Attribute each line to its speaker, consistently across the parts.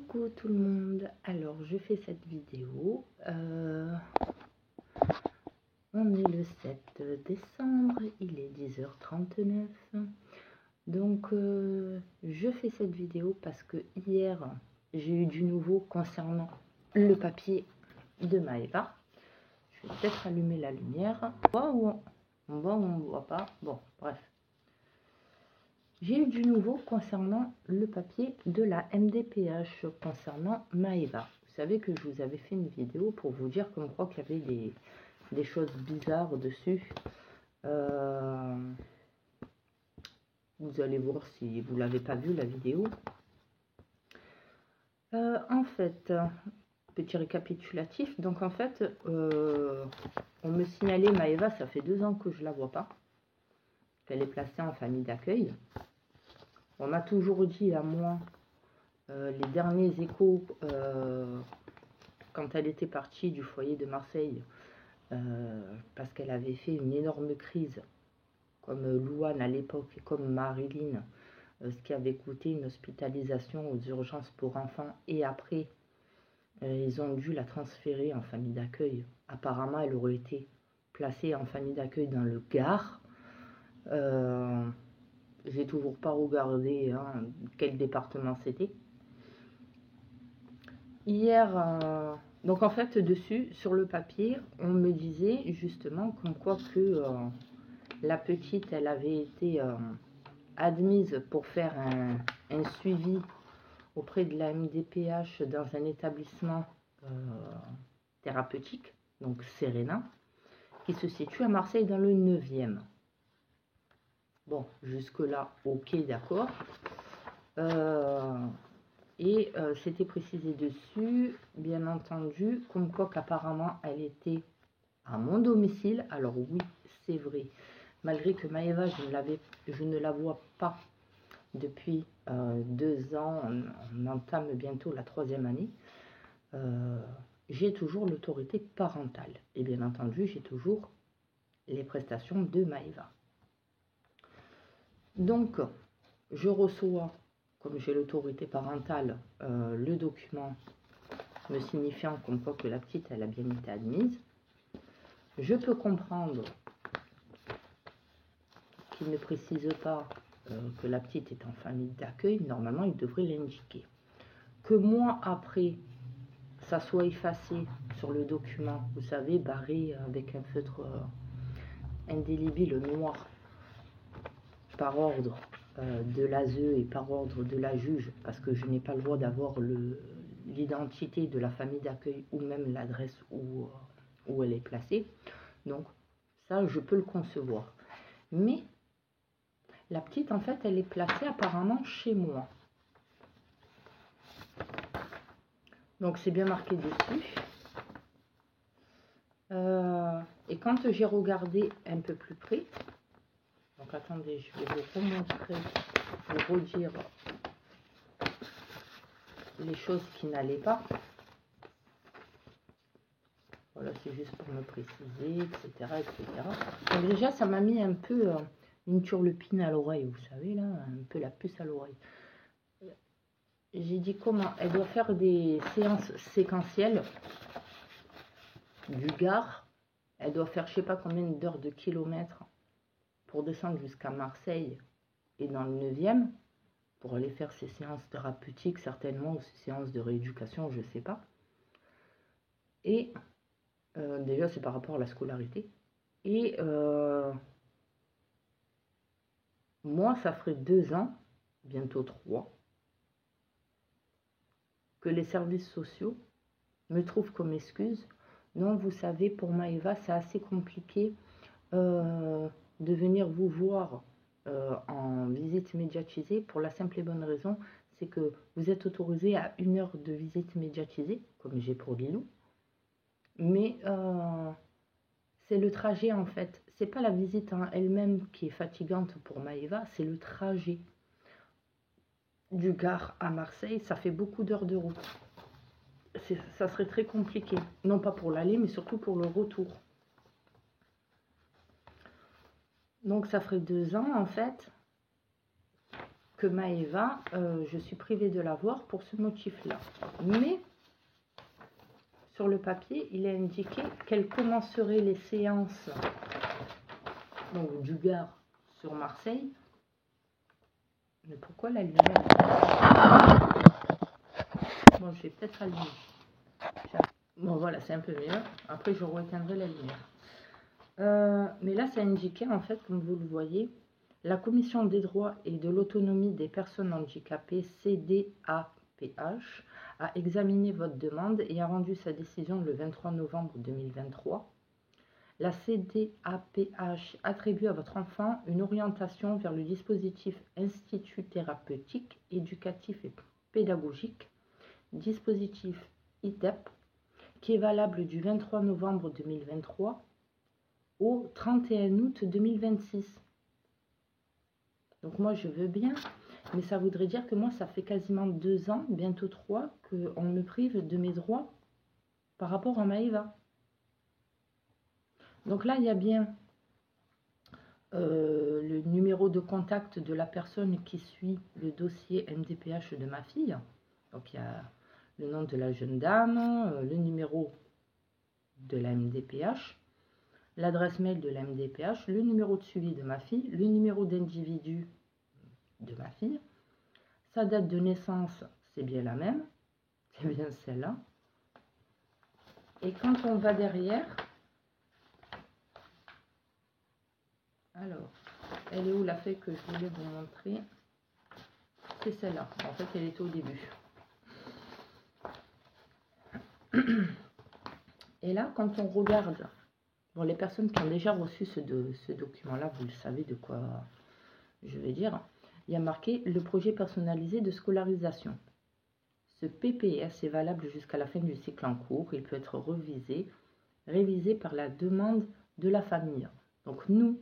Speaker 1: Coucou tout le monde, alors je fais cette vidéo, on est le 7 décembre, il est 10h39, donc je fais cette vidéo parce que hier j'ai eu du nouveau concernant le papier de Maëva. Je vais peut-être allumer la lumière, on voit ou on ne voit pas, bon bref. J'ai eu du nouveau concernant le papier de la MDPH, concernant Maëva. Vous savez que je vous avais fait une vidéo pour vous dire comme quoi qu'il y avait des choses bizarres dessus. Vous allez voir si vous ne l'avez pas vu la vidéo. En fait, petit récapitulatif. Donc en fait, on me signalait Maëva, ça fait 2 ans que je ne la vois pas. Qu'elle est placée en famille d'accueil. On m'a toujours dit à moi, les derniers échos, quand elle était partie du foyer de Marseille, parce qu'elle avait fait une énorme crise, comme Louane à l'époque et comme Marilyn, ce qui avait coûté une hospitalisation aux urgences pour enfants, et après, ils ont dû la transférer en famille d'accueil. Apparemment, elle aurait été placée en famille d'accueil dans le Gard. J'ai toujours pas regardé quel département c'était. Hier, donc en fait dessus, sur le papier, on me disait justement comme quoi que la petite, elle avait été admise pour faire un suivi auprès de la MDPH dans un établissement thérapeutique, donc Serena, qui se situe à Marseille dans le 9e. Bon, jusque-là, ok, d'accord. C'était précisé dessus, bien entendu, comme quoi qu'apparemment elle était à mon domicile. Alors oui, c'est vrai. Malgré que Maëva, je ne la vois pas depuis 2 ans, on entame bientôt la 3e année. J'ai toujours l'autorité parentale. Et bien entendu, j'ai toujours les prestations de Maëva. Donc, je reçois, comme j'ai l'autorité parentale, le document me signifiant comme quoi que la petite, elle a bien été admise. Je peux comprendre qu'il ne précise pas que la petite est en famille d'accueil. Normalement, il devrait l'indiquer. Que moi, après, ça soit effacé sur le document, vous savez, barré avec un feutre indélébile noir, par ordre de l'ASE et par ordre de la juge, parce que je n'ai pas le droit d'avoir l'identité de la famille d'accueil ou même l'adresse où elle est placée. Donc ça, je peux le concevoir. Mais la petite, en fait, elle est placée apparemment chez moi. Donc c'est bien marqué dessus. Et quand j'ai regardé un peu plus près, donc attendez, je vais vous remontrer, vous redire les choses qui n'allaient pas. Voilà, c'est juste pour me préciser, etc., etc. Donc déjà, ça m'a mis un peu une turlupine à l'oreille, vous savez, là, un peu la puce à l'oreille. J'ai dit comment? Elle doit faire des séances séquentielles du Gard. Elle doit faire je sais pas combien d'heures de kilomètres pour descendre jusqu'à Marseille et dans le 9e, pour aller faire ses séances thérapeutiques, certainement, ou ses séances de rééducation, je sais pas. Et déjà, c'est par rapport à la scolarité. Et moi, ça ferait 2 ans, bientôt 3, que les services sociaux me trouvent comme excuse. Non, vous savez, pour Maëva, c'est assez compliqué de venir vous voir en visite médiatisée, pour la simple et bonne raison, c'est que vous êtes autorisé à 1 heure de visite médiatisée, comme j'ai pour Lilou. Mais c'est le trajet, en fait. C'est pas la visite en elle-même qui est fatigante pour Maëva, c'est le trajet du Gard à Marseille. Ça fait beaucoup d'heures de route. Ça serait très compliqué. Non pas pour l'aller, mais surtout pour le retour. Donc ça ferait 2 ans, en fait, que Maëva, je suis privée de la voir pour ce motif-là. Mais sur le papier, il est indiqué qu'elle commencerait les séances donc, du Gard sur Marseille. Mais pourquoi la lumière? Bon, je vais peut-être allumer. Bon, voilà, c'est un peu mieux. Après, je rééteindrai la lumière. Mais là, c'est indiqué, en fait, comme vous le voyez, la Commission des droits et de l'autonomie des personnes handicapées, CDAPH, a examiné votre demande et a rendu sa décision le 23 novembre 2023. La CDAPH attribue à votre enfant une orientation vers le dispositif Institut thérapeutique, éducatif et pédagogique, dispositif ITEP, qui est valable du 23 novembre 2023 au 31 août 2026. Donc moi je veux bien, mais ça voudrait dire que moi ça fait quasiment 2 ans, bientôt 3, qu'on me prive de mes droits par rapport à Maëva. Donc là il y a bien le numéro de contact de la personne qui suit le dossier MDPH de ma fille. Donc il y a le nom de la jeune dame, le numéro de la MDPH, l'adresse mail de la MDPH, le numéro de suivi de ma fille, le numéro d'individu de ma fille, sa date de naissance, c'est bien la même, c'est bien celle-là. Et quand on va derrière, alors, elle est où la feuille que je voulais vous montrer? C'est celle-là. En fait, elle était au début. Et là, quand on regarde, bon, les personnes qui ont déjà reçu ce document-là, vous le savez de quoi je vais dire, il y a marqué le projet personnalisé de scolarisation. Ce PPS est valable jusqu'à la fin du cycle en cours. Il peut être révisé par la demande de la famille. Donc nous,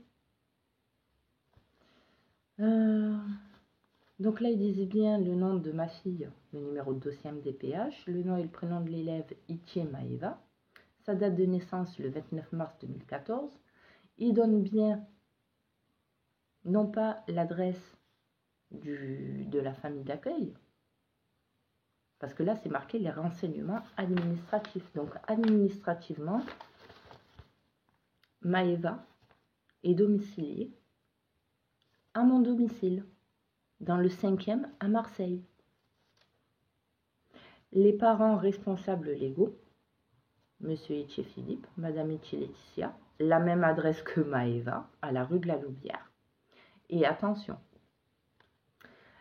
Speaker 1: donc là ils disent bien le nom de ma fille, le numéro de dossier MDPH, le nom et le prénom de l'élève Itie Maëva, sa date de naissance le 29 mars 2014. Ils donnent bien non pas l'adresse de la famille d'accueil, parce que là c'est marqué les renseignements administratifs. Donc administrativement, Maëva est domiciliée à mon domicile, dans le 5e à Marseille. Les parents responsables légaux, Monsieur Etier Philippe, Madame Etier Laetitia, la même adresse que Maëva, à la rue de la Louvière. Et attention,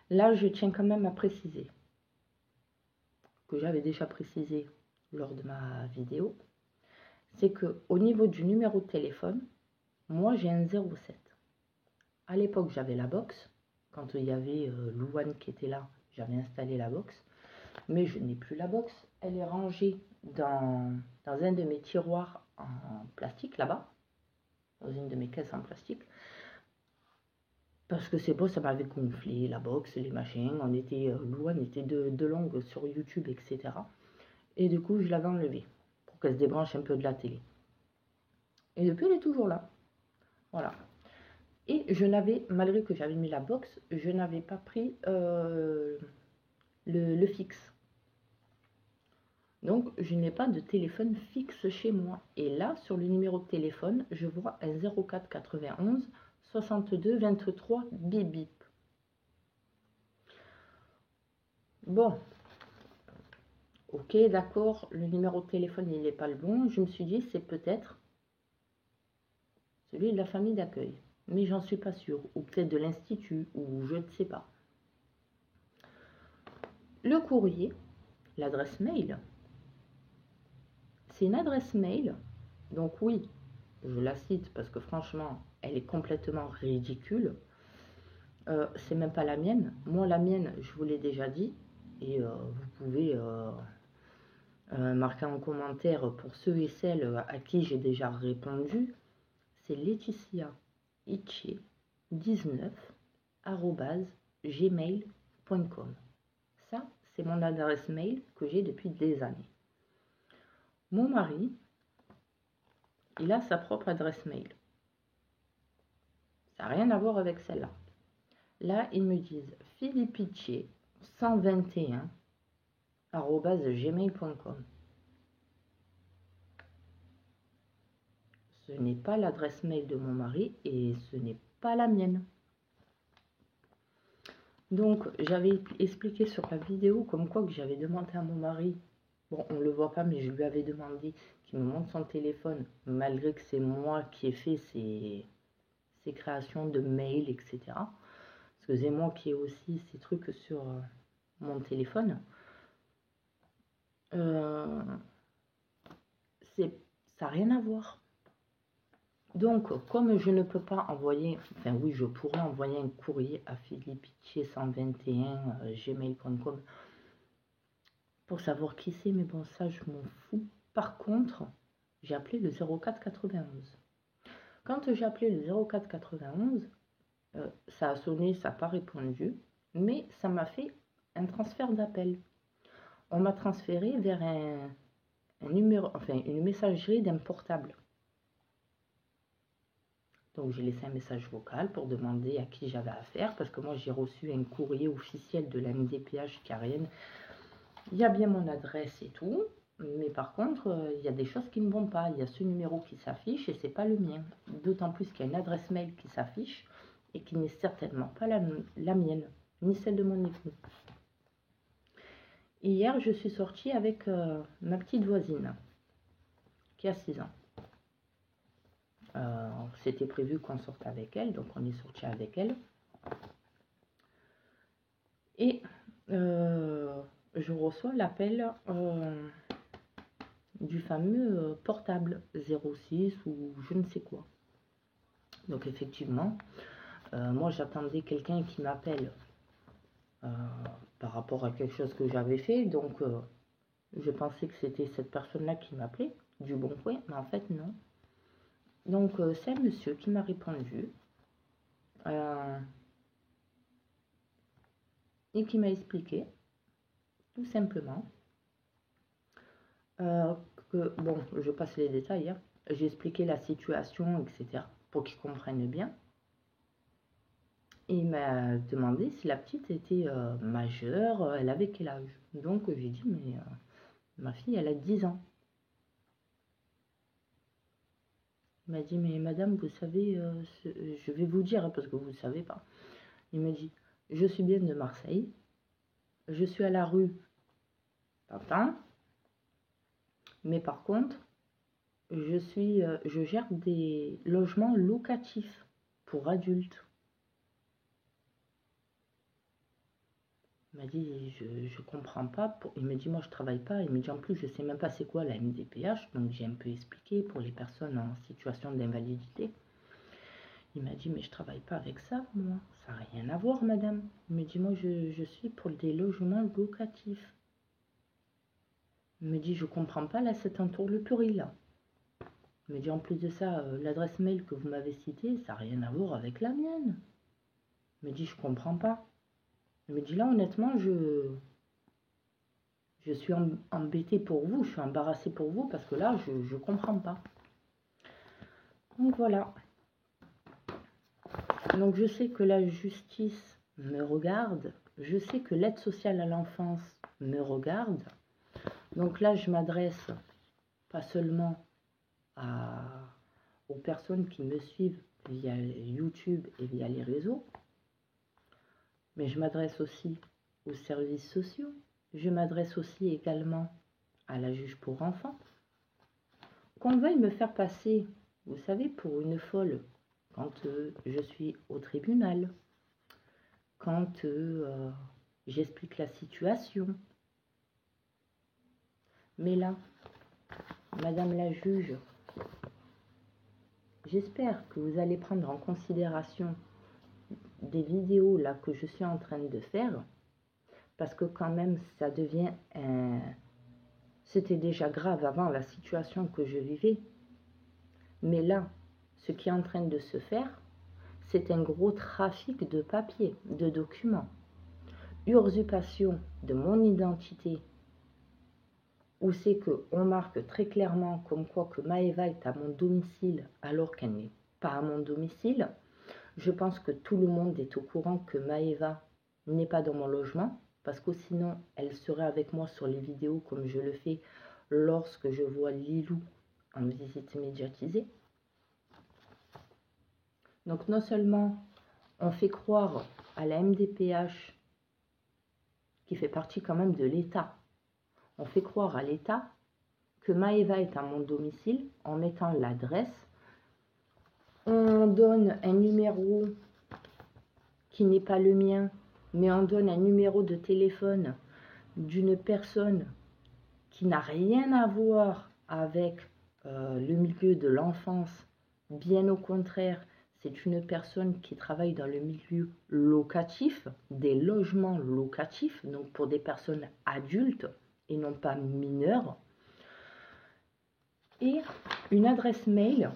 Speaker 1: là je tiens quand même à préciser, que j'avais déjà précisé lors de ma vidéo, c'est que au niveau du numéro de téléphone, moi j'ai un 07. À l'époque j'avais la box, quand il y avait Louane qui était là, j'avais installé la box, mais je n'ai plus la box, elle est rangée dans un de mes tiroirs en plastique là-bas, dans une de mes caisses en plastique, parce que c'est beau, ça m'avait gonflé, la box, les machins, Louane était de longue sur YouTube, etc. Et du coup, je l'avais enlevée, pour qu'elle se débranche un peu de la télé. Et depuis, elle est toujours là. Voilà. Et je n'avais, malgré que j'avais mis la box, je n'avais pas pris le fixe. Donc, je n'ai pas de téléphone fixe chez moi. Et là, sur le numéro de téléphone, je vois un 04 91 62 23 bip bip. Bon, ok, d'accord, le numéro de téléphone, il n'est pas le bon. Je me suis dit, c'est peut-être celui de la famille d'accueil. Mais j'en suis pas sûre. Ou peut-être de l'institut, ou je ne sais pas. Le courrier, l'adresse mail, c'est une adresse mail. Donc oui, je la cite parce que franchement, elle est complètement ridicule. C'est même pas la mienne. Moi, la mienne, je vous l'ai déjà dit. Et vous pouvez marquer en commentaire pour ceux et celles à qui j'ai déjà répondu. C'est laetitiaitchier19@gmail.com. Ça, c'est mon adresse mail que j'ai depuis des années. Mon mari, il a sa propre adresse mail. Ça n'a rien à voir avec celle-là. Là, ils me disent philippiché 121@gmail.com. Ce n'est pas l'adresse mail de mon mari et ce n'est pas la mienne. Donc, j'avais expliqué sur la vidéo comme quoi que j'avais demandé à mon mari, bon, on ne le voit pas, mais je lui avais demandé qu'il me montre son téléphone, malgré que c'est moi qui ai fait ces créations de mails, etc. Parce que c'est moi qui ai aussi ces trucs sur mon téléphone. Ça n'a rien à voir. Donc, comme je ne peux pas envoyer, enfin oui, je pourrais envoyer un courrier à philippiché121@gmail.com pour savoir qui c'est, mais bon, ça, je m'en fous. Par contre, j'ai appelé le 0491. Quand j'ai appelé le 0491, ça a sonné, ça n'a pas répondu, mais ça m'a fait un transfert d'appel. On m'a transféré vers un numéro, enfin une messagerie d'un portable. Donc j'ai laissé un message vocal pour demander à qui j'avais affaire, parce que moi j'ai reçu un courrier officiel de la MDPH Carienne. Il y a bien mon adresse et tout, mais par contre il y a des choses qui ne vont pas. Il y a ce numéro qui s'affiche et c'est pas le mien. D'autant plus qu'il y a une adresse mail qui s'affiche et qui n'est certainement pas la mienne, ni celle de mon époux. Hier je suis sortie avec ma petite voisine qui a 6 ans. C'était prévu qu'on sorte avec elle, donc on est sorti avec elle. Et je reçois l'appel du fameux portable 06 ou je ne sais quoi. Donc effectivement, moi j'attendais quelqu'un qui m'appelle par rapport à quelque chose que j'avais fait. Donc je pensais que c'était cette personne-là qui m'appelait, du Bon Coin, mais en fait non. Donc c'est un monsieur qui m'a répondu et qui m'a expliqué tout simplement que, bon, je passe les détails, hein, j'ai expliqué la situation, etc., pour qu'ils comprennent bien. Et il m'a demandé si la petite était majeure, elle avait quel âge. Donc j'ai dit, mais ma fille, elle a 10 ans. Il m'a dit, mais madame, vous savez, je vais vous dire, hein, parce que vous ne savez pas. Il m'a dit, je suis bien de Marseille, je suis à la rue Tintin, mais par contre, je gère des logements locatifs pour adultes. Il m'a dit, je comprends pas. Il m'a dit, moi je travaille pas. Il m'a dit, en plus, je sais même pas c'est quoi la MDPH. Donc j'ai un peu expliqué pour les personnes en situation d'invalidité. Il m'a dit, mais je travaille pas avec ça, moi. Ça n'a rien à voir, madame. Il m'a dit, moi je suis pour des logements locatifs. Il me dit, je comprends pas, là, c'est un tour le pluriel, là. Il me dit, en plus de ça, l'adresse mail que vous m'avez citée, ça n'a rien à voir avec la mienne. Il me dit, je comprends pas. Il me dit, là, honnêtement, je suis embêtée pour vous, je suis embarrassée pour vous, parce que là, je comprends pas. Donc, voilà. Donc, je sais que la justice me regarde. Je sais que l'aide sociale à l'enfance me regarde. Donc là, je m'adresse pas seulement aux personnes qui me suivent via YouTube et via les réseaux, mais je m'adresse aussi aux services sociaux. Je m'adresse aussi également à la juge pour enfants. Qu'on veuille me faire passer, vous savez, pour une folle quand je suis au tribunal, quand j'explique la situation. Mais là, Madame la juge, j'espère que vous allez prendre en considération des vidéos là que je suis en train de faire, parce que quand même ça devient c'était déjà grave avant la situation que je vivais, mais là ce qui est en train de se faire, c'est un gros trafic de papiers, de documents, usurpation de mon identité, où c'est qu'on marque très clairement comme quoi que Maëva est à mon domicile alors qu'elle n'est pas à mon domicile. Je pense que tout le monde est au courant que Maëva n'est pas dans mon logement, parce que sinon, elle serait avec moi sur les vidéos comme je le fais lorsque je vois Lilou en visite médiatisée. Donc non seulement on fait croire à la MDPH, qui fait partie quand même de l'État, on fait croire à l'État que Maëva est à mon domicile en mettant l'adresse. On donne un numéro qui n'est pas le mien, mais on donne un numéro de téléphone d'une personne qui n'a rien à voir avec le milieu de l'enfance. Bien au contraire, c'est une personne qui travaille dans le milieu locatif, des logements locatifs, donc pour des personnes adultes et non pas mineures. Et une adresse mail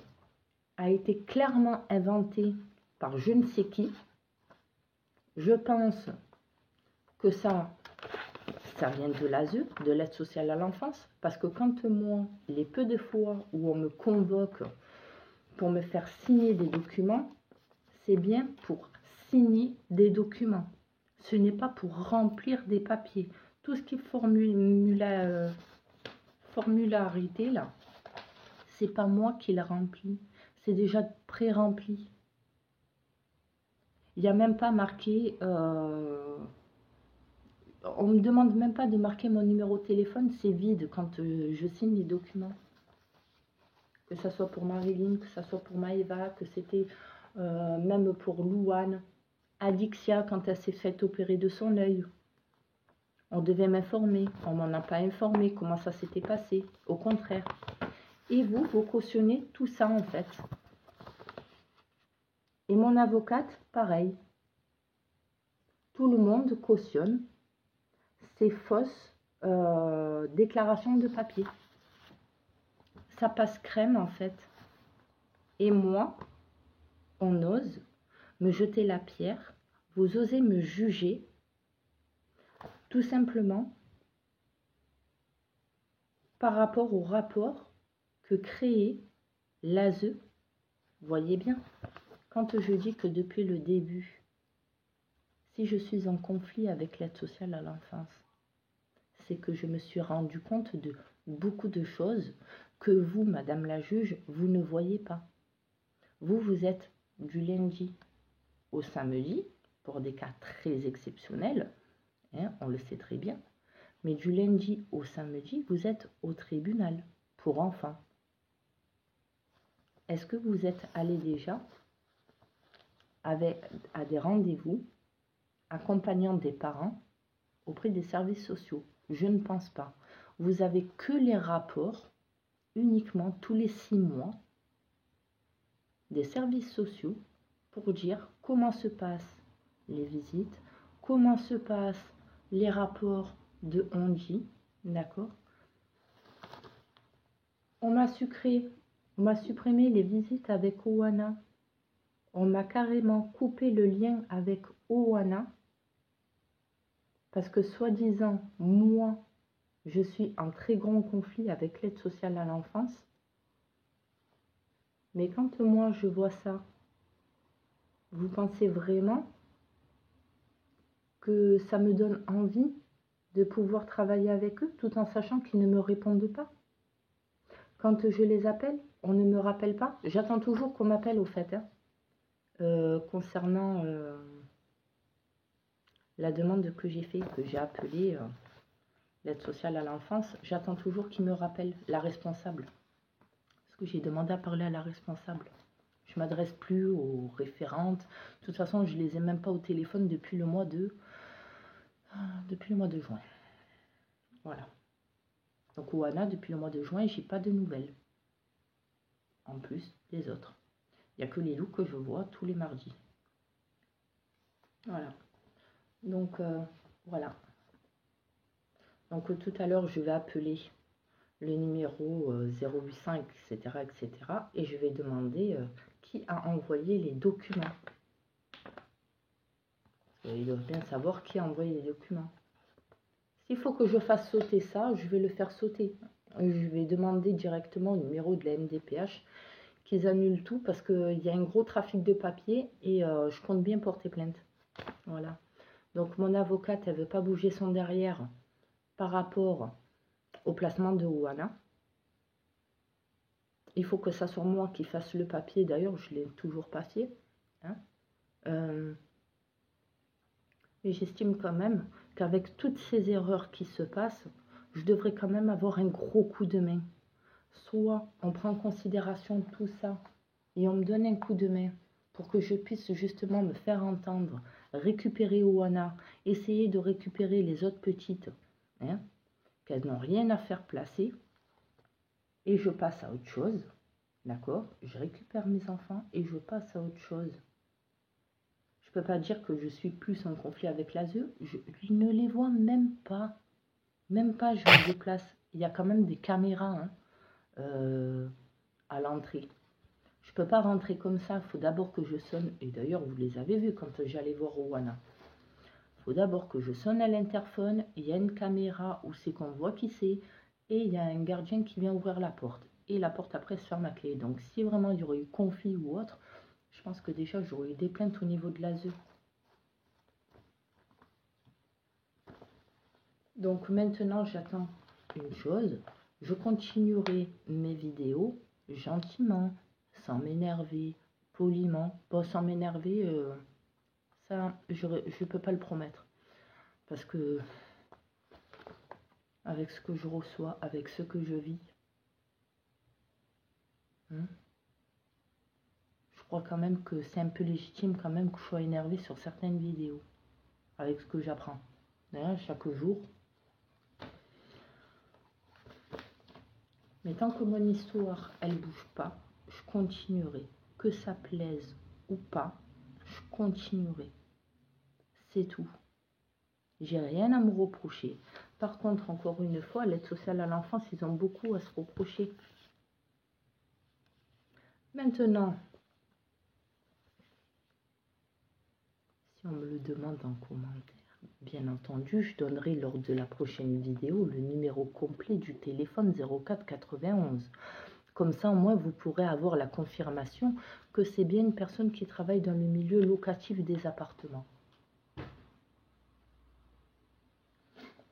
Speaker 1: a été clairement inventée par je ne sais qui. Je pense que ça vient de l'ASE, de l'aide sociale à l'enfance, parce que quand moi, les peu de fois où on me convoque pour me faire signer des documents, c'est bien pour signer des documents. Ce n'est pas pour remplir des papiers. Tout ce qui est formularité, là, c'est pas moi qui le remplis. C'est déjà pré-rempli. Il n'y a même pas marqué... on ne me demande même pas de marquer mon numéro de téléphone, c'est vide quand je signe les documents. Que ce soit pour Marilyn, que ce soit pour Maëva, que c'était même pour Louane, Adixia quand elle s'est faite opérer de son œil. On devait m'informer, on m'en a pas informé comment ça s'était passé, au contraire. Et vous cautionnez tout ça en fait. Et mon avocate, pareil. Tout le monde cautionne ces fausses déclarations de papier. Ça passe crème en fait. Et moi, on ose me jeter la pierre, vous osez me juger, tout simplement par rapport au rapport que créait l'ASE. Voyez bien, quand je dis que depuis le début, si je suis en conflit avec l'aide sociale à l'enfance, c'est que je me suis rendu compte de beaucoup de choses que vous, Madame la juge, vous ne voyez pas. Vous êtes du lundi au samedi, pour des cas très exceptionnels, hein, on le sait très bien, mais du lundi au samedi, vous êtes au tribunal pour enfants. Est-ce que vous êtes allé déjà à des rendez-vous accompagnant des parents auprès des services sociaux? Je ne pense pas. Vous avez que les rapports uniquement tous les 6 mois des services sociaux pour dire comment se passent les visites, comment se passent les rapports de ONG, d'accord? On m'a supprimé les visites avec Oana. On m'a carrément coupé le lien avec Oana parce que soi-disant, moi, je suis en très grand conflit avec l'aide sociale à l'enfance. Mais quand moi je vois ça, vous pensez vraiment que ça me donne envie de pouvoir travailler avec eux tout en sachant qu'ils ne me répondent pas? Quand je les appelle, on ne me rappelle pas. J'attends toujours qu'on m'appelle au fait, hein, concernant la demande que j'ai faite, que j'ai appelée l'aide sociale à l'enfance. J'attends toujours qu'ils me rappellent, la responsable. Parce que j'ai demandé à parler à la responsable. Je ne m'adresse plus aux référentes. De toute façon, je ne les ai même pas au téléphone depuis le mois de juin. Voilà. Donc Oana, depuis le mois de juin, j'ai pas de nouvelles. En plus des autres. Il n'y a que les loups que je vois tous les mardis. Voilà. Donc voilà. Donc tout à l'heure, je vais appeler le numéro 085, etc., etc. Et je vais demander qui a envoyé les documents. Ils doivent bien savoir qui a envoyé les documents. S'il faut que je fasse sauter ça, je vais le faire sauter. Je vais demander directement au numéro de la MDPH qu'ils annulent tout parce qu'il y a un gros trafic de papier et je compte bien porter plainte. Voilà. Donc mon avocate, elle veut pas bouger son derrière par rapport au placement de Ouana. Il faut que ça soit moi qui fasse le papier. D'ailleurs, je ne l'ai toujours pas fait. Hein. Mais j'estime quand même qu'avec toutes ces erreurs qui se passent, je devrais quand même avoir un gros coup de main. Soit on prend en considération tout ça et on me donne un coup de main pour que je puisse justement me faire entendre, récupérer Ouana, essayer de récupérer les autres petites, hein, qu'elles n'ont rien à faire placer, et je passe à autre chose, d'accord? Je récupère mes enfants et je passe à autre chose. Je peux pas dire que je suis plus en conflit avec l'ASE, je ne les vois même pas. Même pas, je me déplace. Il y a quand même des caméras à l'entrée. Je peux pas rentrer comme ça, il faut d'abord que je sonne. Et d'ailleurs, vous les avez vus quand j'allais voir Ouana. Il faut d'abord que je sonne à l'interphone, il y a une caméra où c'est qu'on voit qui c'est, et il y a un gardien qui vient ouvrir la porte. Et la porte après se ferme à clé. Donc si vraiment il y aurait eu conflit ou autre, je pense que déjà j'aurais eu des plaintes au niveau de l'ASE. Donc maintenant j'attends une chose, je continuerai mes vidéos gentiment, sans m'énerver, poliment. Bon, sans m'énerver, ça je ne peux pas le promettre. Parce que avec ce que je reçois, avec ce que je vis, hein, je crois quand même que c'est un peu légitime quand même que je sois énervée sur certaines vidéos, avec ce que j'apprends. Chaque jour. Mais tant que mon histoire, elle bouge pas, je continuerai. Que ça plaise ou pas, je continuerai. C'est tout. J'ai rien à me reprocher. Par contre, encore une fois, l'aide sociale à l'enfance, ils ont beaucoup à se reprocher. Maintenant, si on me le demande en commentaire, bien entendu, je donnerai lors de la prochaine vidéo le numéro complet du téléphone 04 91. Comme ça, au moins, vous pourrez avoir la confirmation que c'est bien une personne qui travaille dans le milieu locatif des appartements.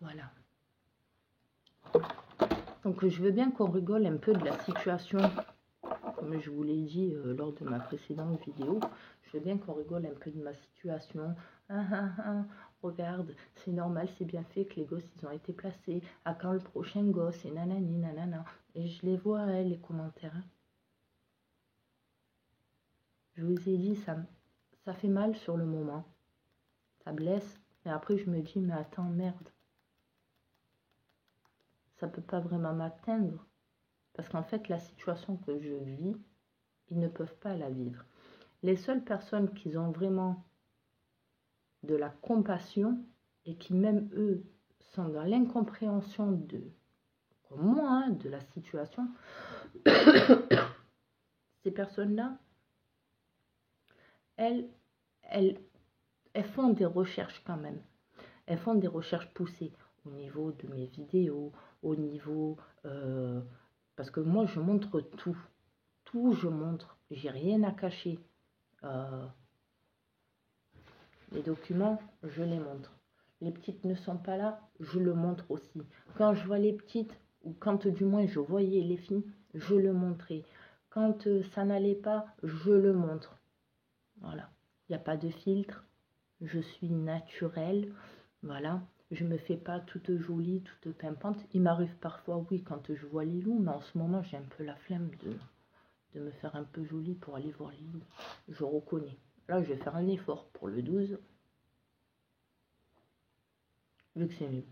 Speaker 1: Voilà. Donc, je veux bien qu'on rigole un peu de la situation, comme je vous l'ai dit lors de ma précédente vidéo. Je veux bien qu'on rigole un peu de ma situation. Regarde, c'est normal, c'est bien fait que les gosses, ils ont été placés. À quand le prochain gosse? Et nanani, nanana. Et je les vois, les commentaires. Hein. Je vous ai dit, ça fait mal sur le moment. Ça blesse. Et après, je me dis, mais attends, merde. Ça ne peut pas vraiment m'atteindre. Parce qu'en fait, la situation que je vis, ils ne peuvent pas la vivre. Les seules personnes qui ont vraiment de la compassion et qui même eux sont dans l'incompréhension de, comme moi, hein, de la situation, ces personnes-là, elles font des recherches quand même. Elles font des recherches poussées au niveau de mes vidéos, au niveau... parce que moi, je montre tout. Tout, je montre. J'ai rien à cacher. Les documents, je les montre. Les petites ne sont pas là, je le montre aussi. Quand je vois les petites, ou quand du moins je voyais les filles, je le montrais. Quand ça n'allait pas, je le montre. Voilà. Il n'y a pas de filtre. Je suis naturelle. Voilà. Je ne me fais pas toute jolie, toute pimpante. Il m'arrive parfois, oui, quand je vois Lilou, mais en ce moment, j'ai un peu la flemme de me faire un peu jolie pour aller voir Lilou. Je reconnais. Là, je vais faire un effort pour le 12. Vu que c'est mieux.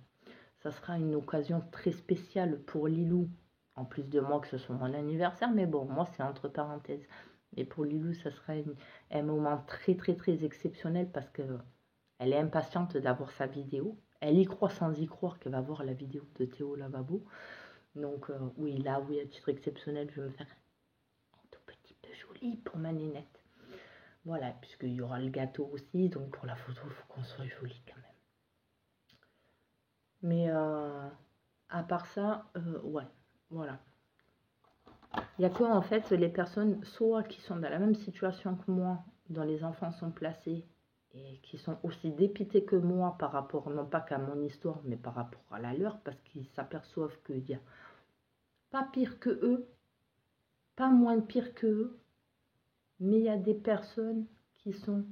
Speaker 1: Ça sera une occasion très spéciale pour Lilou. En plus de moi, que ce soit mon anniversaire. Mais bon, moi, c'est entre parenthèses. Et pour Lilou, ça sera un moment très, très, très exceptionnel parce qu'elle est impatiente d'avoir sa vidéo. Elle y croit sans y croire qu'elle va voir la vidéo de Théo Lavabo. Donc, oui, là, oui, à titre exceptionnel, je vais me faire un tout petit peu joli pour ma nénette. Voilà, puisqu'il y aura le gâteau aussi. Donc, pour la photo, il faut qu'on soit joli quand même. Mais à part ça, ouais, voilà. Il n'y a que en fait les personnes soit qui sont dans la même situation que moi, dont les enfants sont placés et qui sont aussi dépitées que moi par rapport, non pas qu'à mon histoire, mais par rapport à la leur, parce qu'ils s'aperçoivent qu'il n'y a pas pire que eux, pas moins pire que eux, mais il y a des personnes qui sont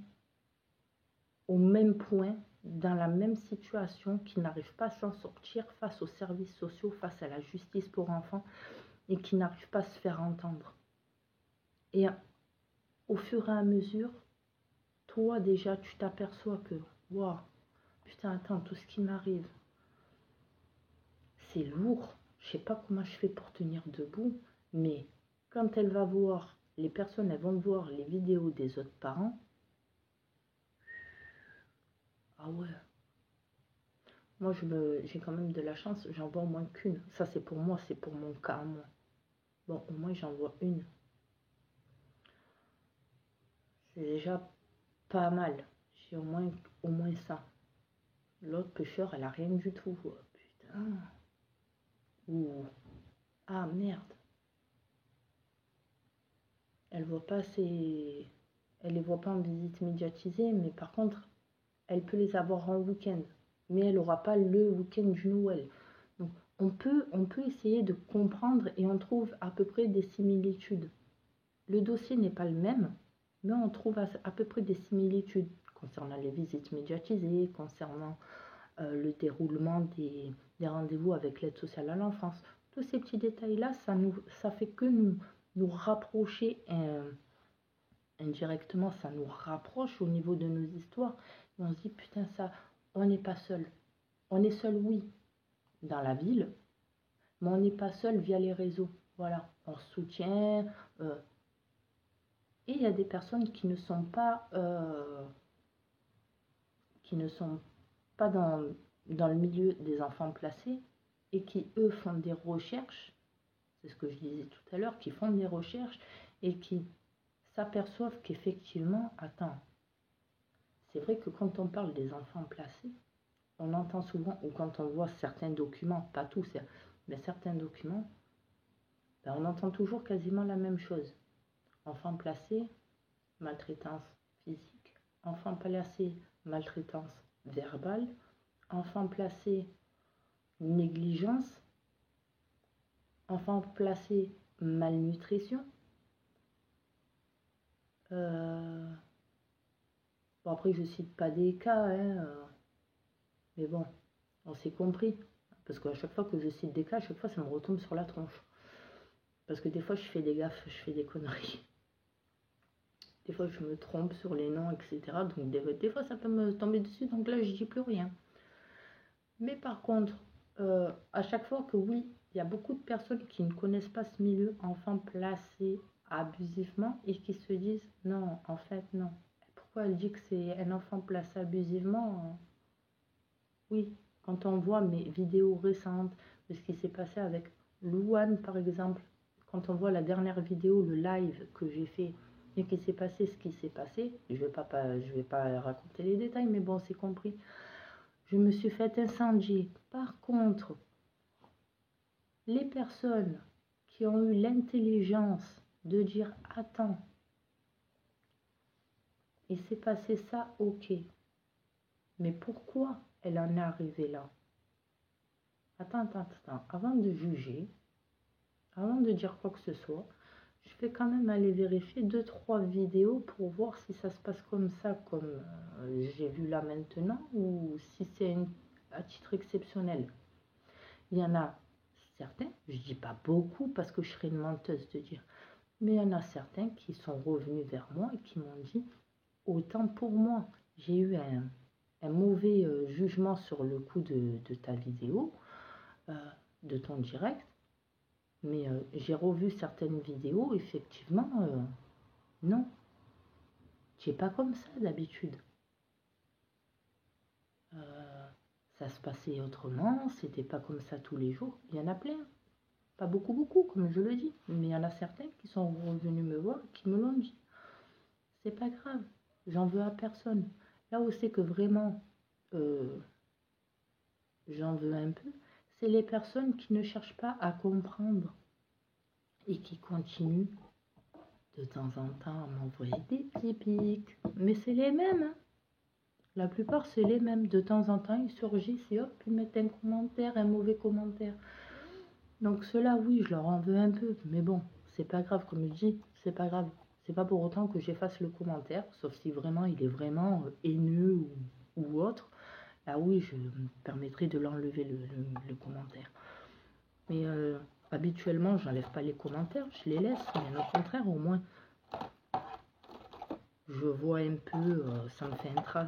Speaker 1: au même point, dans la même situation, qui n'arrivent pas à s'en sortir face aux services sociaux, face à la justice pour enfants, et qui n'arrivent pas à se faire entendre. Et au fur et à mesure, toi déjà tu t'aperçois que, waouh, putain, attends, tout ce qui m'arrive, c'est lourd. Je sais pas comment je fais pour tenir debout, mais quand elle va voir, les personnes, elles vont voir les vidéos des autres parents. Ah ouais. Moi, j'ai quand même de la chance, j'en vois au moins qu'une. Ça, c'est pour moi, c'est pour mon cas, moi. Bon, au moins, j'en vois une. C'est déjà pas mal. J'ai au moins ça. L'autre pêcheur, elle a rien du tout. Oh, putain. Ouh. Ah, merde. Elle voit pas ses... Elle les voit pas en visite médiatisée, mais par contre, elle peut les avoir en week-end. Mais elle n'aura pas le week-end du Noël. Donc, on peut essayer de comprendre et on trouve à peu près des similitudes. Le dossier n'est pas le même, mais on trouve à peu près des similitudes concernant les visites médiatisées, concernant le déroulement des rendez-vous avec l'aide sociale à l'enfance. Tous ces petits détails-là, ça fait que nous rapprocher indirectement, ça nous rapproche au niveau de nos histoires. Et on se dit, putain, ça, on n'est pas seul. On est seul, oui, dans la ville, mais on n'est pas seul via les réseaux. Voilà, on se soutient. Et il y a des personnes qui ne sont pas, dans le milieu des enfants placés et qui, eux, font des recherches, c'est ce que je disais tout à l'heure, qui font des recherches et qui s'aperçoivent qu'effectivement, attends, c'est vrai que quand on parle des enfants placés, on entend souvent, ou quand on voit certains documents, pas tous, mais certains documents, ben on entend toujours quasiment la même chose. Enfants placés, maltraitance physique, enfants placés, maltraitance verbale, enfants placés, négligence, enfants placés, malnutrition. Bon, après, je cite pas des cas, hein, mais bon, on s'est compris. Parce qu'à chaque fois que je cite des cas, à chaque fois, ça me retombe sur la tronche. Parce que des fois, je fais des gaffes, je fais des conneries. Des fois, je me trompe sur les noms, etc. Donc, des fois, ça peut me tomber dessus. Donc là, je dis plus rien. Mais par contre, à chaque fois que oui, il y a beaucoup de personnes qui ne connaissent pas ce milieu, enfants placés abusivement, et qui se disent, non, en fait, non. Pourquoi elle dit que c'est un enfant placé abusivement? Oui, quand on voit mes vidéos récentes de ce qui s'est passé avec Louane, par exemple, quand on voit la dernière vidéo, le live que j'ai fait, et qu'il s'est passé ce qui s'est passé, je vais pas raconter les détails, mais bon, c'est compris. Je me suis fait incendier. Par contre, les personnes qui ont eu l'intelligence de dire « Attends, il s'est passé ça, ok. Mais pourquoi elle en est arrivée là? Attends. Avant de juger, avant de dire quoi que ce soit, je vais quand même aller vérifier 2-3 vidéos pour voir si ça se passe comme ça, comme j'ai vu là maintenant, ou si c'est à titre exceptionnel. Il y en a certains, je dis pas beaucoup parce que je serais une menteuse de dire, mais il y en a certains qui sont revenus vers moi et qui m'ont dit, autant pour moi, j'ai eu un mauvais jugement sur le coup de ta vidéo, de ton direct, mais j'ai revu certaines vidéos, effectivement, non, c'est pas comme ça d'habitude. Ça se passait autrement, c'était pas comme ça tous les jours. Il y en a plein, pas beaucoup, comme je le dis, mais il y en a certains qui sont revenus me voir, qui me l'ont dit. C'est pas grave, j'en veux à personne. Là où c'est que vraiment j'en veux un peu, c'est les personnes qui ne cherchent pas à comprendre et qui continuent de temps en temps à m'envoyer des petits pics. Mais c'est les mêmes, hein. La plupart, c'est les mêmes. De temps en temps, ils surgissent et hop, ils mettent un commentaire, un mauvais commentaire. Donc ceux-là, oui, je leur en veux un peu. Mais bon, c'est pas grave, comme je dis, c'est pas grave. C'est pas pour autant que j'efface le commentaire, sauf si vraiment il est vraiment haineux ou autre. Là oui, je me permettrai de l'enlever le commentaire. Mais habituellement, j'enlève pas les commentaires, je les laisse. Mais au contraire, au moins, je vois un peu, ça me fait pas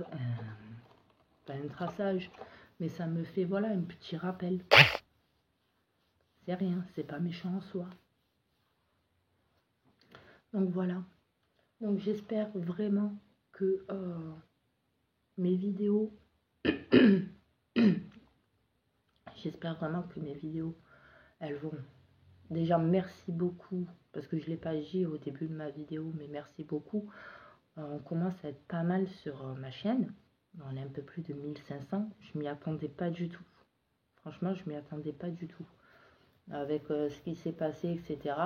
Speaker 1: un traçage, mais ça me fait, voilà, un petit rappel. C'est rien, c'est pas méchant en soi. Donc voilà. Donc j'espère vraiment que mes vidéos, elles vont. Déjà, merci beaucoup, parce que je ne l'ai pas dit au début de ma vidéo, mais merci beaucoup. On commence à être pas mal sur ma chaîne. On est un peu plus de 1500. Je m'y attendais pas du tout. Franchement, je m'y attendais pas du tout. Avec ce qui s'est passé, etc.,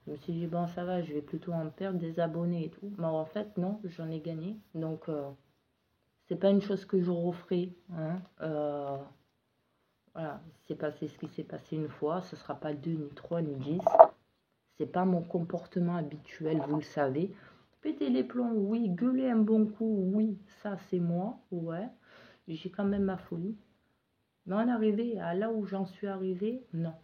Speaker 1: je me suis dit, bon, ça va, je vais plutôt en perdre des abonnés et tout. Mais en fait, non, j'en ai gagné. Donc, c'est pas une chose que je referai. Hein. Voilà, c'est passé ce qui s'est passé une fois. Ce sera pas 2, ni 3, ni 10. C'est pas mon comportement habituel, vous le savez. Péter les plombs, oui. Gueuler un bon coup, oui. Ça, c'est moi, ouais. J'ai quand même ma folie. Mais en arriver à là où j'en suis arrivée, non.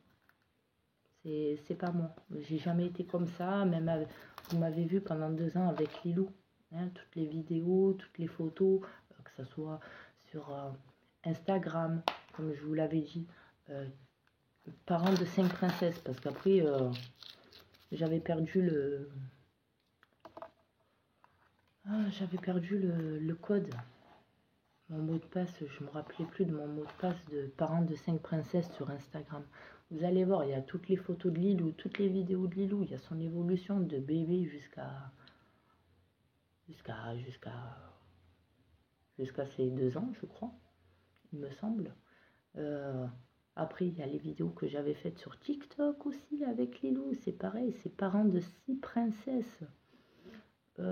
Speaker 1: C'est pas moi. J'ai jamais été comme ça. Même vous m'avez vu pendant 2 ans avec Lilou. Hein, toutes les vidéos, toutes les photos, que ce soit sur Instagram, comme je vous l'avais dit. Parents de 5 princesses. Parce qu'après, j'avais perdu le... j'avais perdu le code. Mon mot de passe, je me rappelais plus de mon mot de passe de parents de 5 princesses sur Instagram. Vous allez voir, il y a toutes les photos de Lilou, toutes les vidéos de Lilou, il y a son évolution de bébé jusqu'à ses 2 ans, je crois, il me semble. Après, il y a les vidéos que j'avais faites sur TikTok aussi avec Lilou, c'est pareil, c'est parents de 6 princesses. Il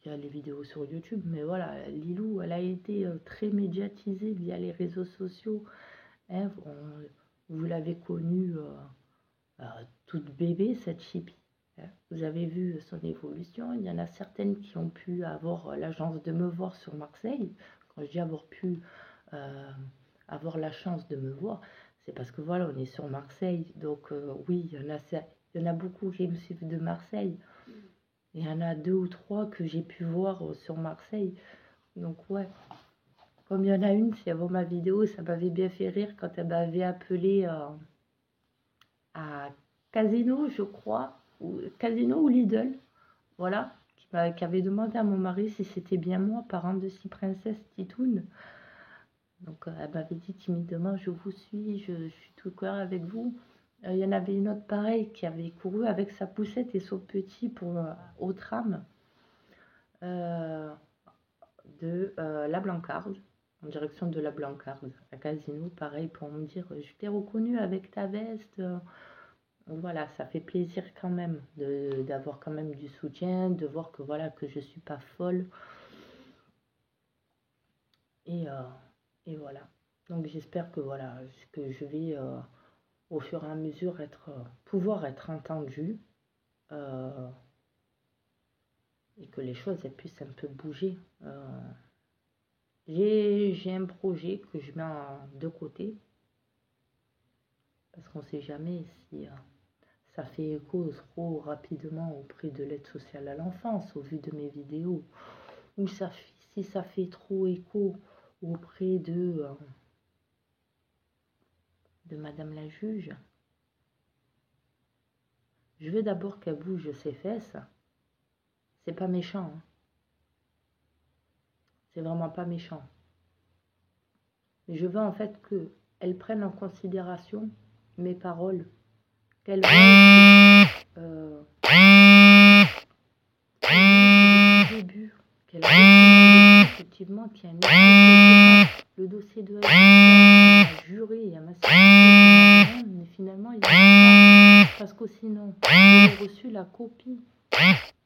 Speaker 1: y a les vidéos sur YouTube, mais voilà, Lilou, elle a été très médiatisée via les réseaux sociaux. Hein, vous l'avez connue toute bébé, cette Chippy. Hein. Vous avez vu son évolution. Il y en a certaines qui ont pu avoir la chance de me voir sur Marseille. Quand je dis avoir pu avoir la chance de me voir, c'est parce que voilà, on est sur Marseille. Donc oui, il y en a beaucoup qui me suivent de Marseille. Il y en a 2 ou 3 que j'ai pu voir sur Marseille. Donc ouais. Comme il y en a une, c'est avant ma vidéo, ça m'avait bien fait rire quand elle m'avait appelé à Casino, je crois, ou Casino ou Lidl, voilà, qui avait demandé à mon mari si c'était bien moi, parent de 6 princesses Titoune. Donc elle m'avait dit timidement, je vous suis, je suis tout cœur avec vous. Il y en avait une autre pareille qui avait couru avec sa poussette et son petit au tram de la Blancarde, en direction de la Blancarde, à Casino, pareil, pour me dire, je t'ai reconnu avec ta veste. Voilà, ça fait plaisir quand même d'avoir quand même du soutien, de voir que voilà, que je suis pas folle. Et voilà. Donc j'espère que voilà, que je vais au fur et à mesure pouvoir être entendue et que les choses elles puissent un peu bouger. J'ai un projet que je mets de côté parce qu'on ne sait jamais si ça fait écho trop rapidement auprès de l'aide sociale à l'enfance au vu de mes vidéos, ou si ça fait trop écho auprès de Madame la juge. Je veux d'abord qu'elle bouge ses fesses. C'est pas méchant. Hein. C'est vraiment pas méchant. Je veux en fait qu'elle prenne en considération mes paroles. Qu'elle voit au début, qu'elle a effectivement qu'il y a le dossier de elle a juré, il y a massivement, mais finalement il y a sinon. J'ai reçu la copie.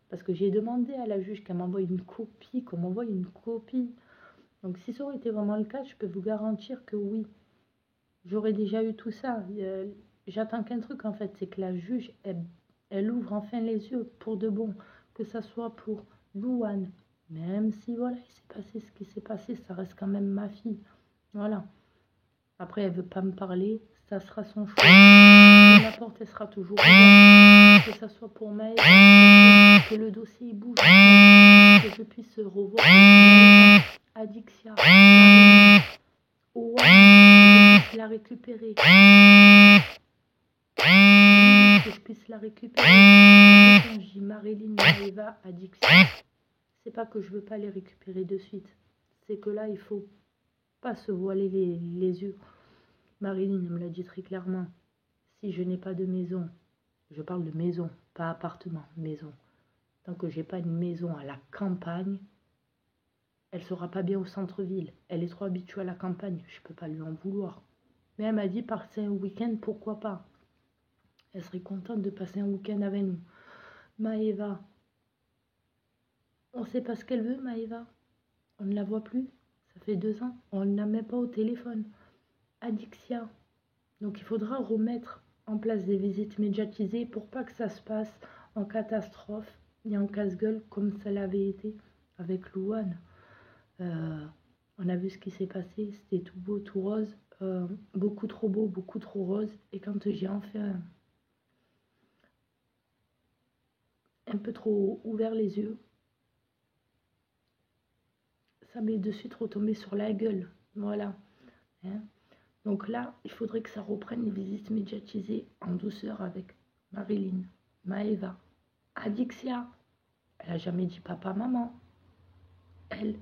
Speaker 1: Parce que j'ai demandé à la juge qu'elle m'envoie une copie, qu'on m'envoie une copie. Donc si ça aurait été vraiment le cas, je peux vous garantir que oui, j'aurais déjà eu tout ça. J'attends qu'un truc en fait, c'est que la juge, elle ouvre enfin les yeux pour de bon. Que ça soit pour Louane, même si voilà, il s'est passé ce qui s'est passé, ça reste quand même ma fille. Voilà. Après, elle veut pas me parler, ça sera son choix. Mais la porte, elle sera toujours ouverte. Que ça soit pour Maëva, que le dossier bouge, que je puisse revoir Maëva, Adixia, Marie, Owen, que je puisse la récupérer. Que je puisse la récupérer. Après, quand je dis Marilyn, Maëva, Adixia, c'est pas que je veux pas les récupérer de suite. C'est que là, il faut pas se voiler les yeux. Marilyn me l'a dit très clairement. Si je n'ai pas de maison, je parle de maison, pas appartement, maison. Tant que j'ai pas une maison à la campagne, elle sera pas bien au centre-ville. Elle est trop habituée à la campagne, je peux pas lui en vouloir. Mais elle m'a dit passer un week-end, pourquoi pas. Elle serait contente de passer un week-end avec nous. Maëva, on sait pas ce qu'elle veut, Maëva. On ne la voit plus. Ça fait 2 ans. On ne la met pas au téléphone. Adixia. Donc il faudra remettre en place des visites médiatisées pour pas que ça se passe en catastrophe et en casse-gueule comme ça l'avait été avec Louane. On a vu ce qui s'est passé, c'était tout beau, tout rose, beaucoup trop beau, beaucoup trop rose. Et quand j'ai enfin un peu trop ouvert les yeux, ça m'est de suite retombé sur la gueule. Voilà. Hein. Donc là, il faudrait que ça reprenne les visites médiatisées en douceur avec Marilyn, Maëva, Adixia. Elle n'a jamais dit papa, maman. Elle,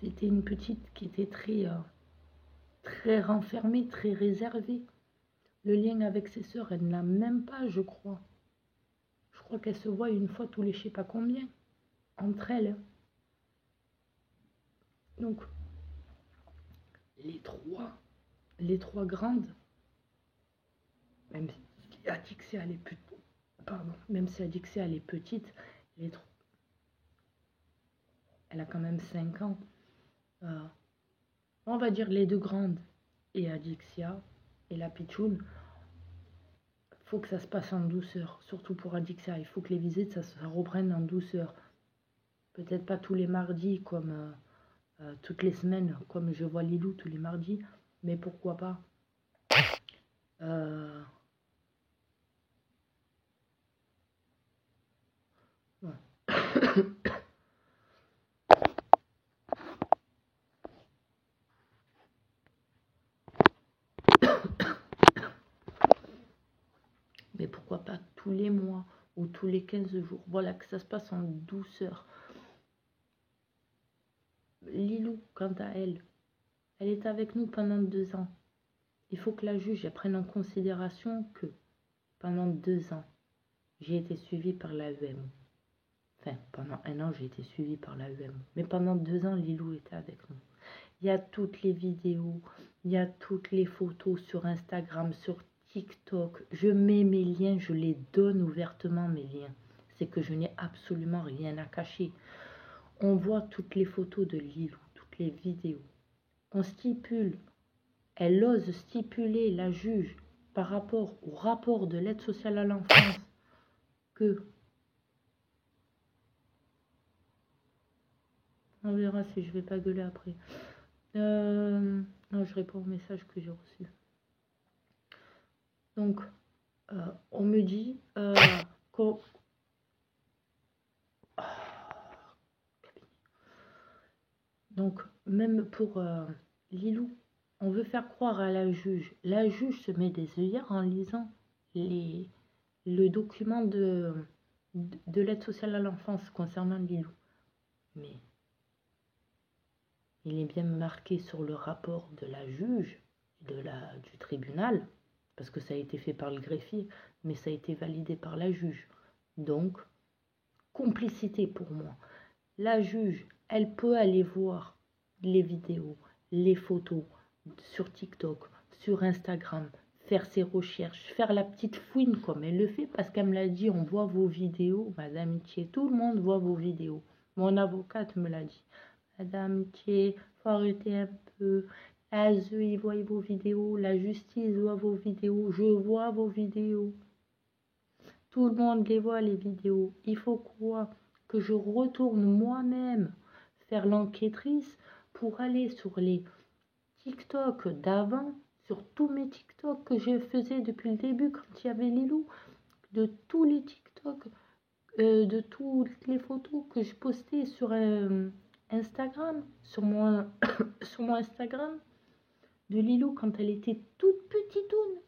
Speaker 1: c'était une petite qui était très renfermée, très réservée. Le lien avec ses sœurs, elle n'a même pas, je crois. Je crois qu'elle se voit une fois tous les je sais pas combien, entre elles. Donc, les trois grandes, même si Adixia, elle est petite, pardon, même si Adixia, elle est petite, elle a quand même 5 ans. On va dire les 2 grandes et Adixia et la pitchoune. Faut que ça se passe en douceur, surtout pour Adixia. Il faut que les visites, ça se reprenne en douceur. Peut-être pas tous les mardis comme toutes les semaines, comme je vois Lilou tous les mardis, mais pourquoi pas. Bon. Mais pourquoi pas tous les mois ou tous les 15 jours. Voilà, que ça se passe en douceur. Lilou, quant à elle, elle est avec nous pendant 2 ans. Il faut que la juge prenne en considération que pendant 2 ans, j'ai été suivie par l'AEMO. Enfin, pendant 1 an, j'ai été suivie par l'AEMO. Mais pendant 2 ans, Lilou était avec nous. Il y a toutes les vidéos, il y a toutes les photos sur Instagram, sur TikTok. Je mets mes liens, je les donne ouvertement, mes liens. C'est que je n'ai absolument rien à cacher. On voit toutes les photos de Lilou, toutes les vidéos. On stipule, elle ose stipuler, la juge, par rapport au rapport de l'aide sociale à l'enfance, que... On verra si je vais pas gueuler après. Non, je réponds au message que j'ai reçu. Donc, on me dit qu'on... Donc, même pour Lilou, on veut faire croire à la juge. La juge se met des œillères en lisant le document de l'aide sociale à l'enfance concernant Lilou. Mais il est bien marqué sur le rapport de la juge, du tribunal, parce que ça a été fait par le greffier, mais ça a été validé par la juge. Donc, complicité pour moi. La juge, elle peut aller voir les vidéos, les photos sur TikTok, sur Instagram, faire ses recherches, faire la petite fouine comme elle le fait, parce qu'elle me l'a dit, on voit vos vidéos, Madame Thier, tout le monde voit vos vidéos. Mon avocate me l'a dit. Madame Thier, faut arrêter un peu. l'ASE, ils voient vos vidéos, la justice voit vos vidéos, je vois vos vidéos. Tout le monde les voit, les vidéos. Il faut quoi? Que je retourne moi-même faire l'enquêtrice pour aller sur les TikTok d'avant, sur tous mes TikTok que je faisais depuis le début quand il y avait Lilou, de tous les TikTok, de toutes les photos que je postais sur Instagram, sur mon, sur mon Instagram, de Lilou quand elle était toute petitoune.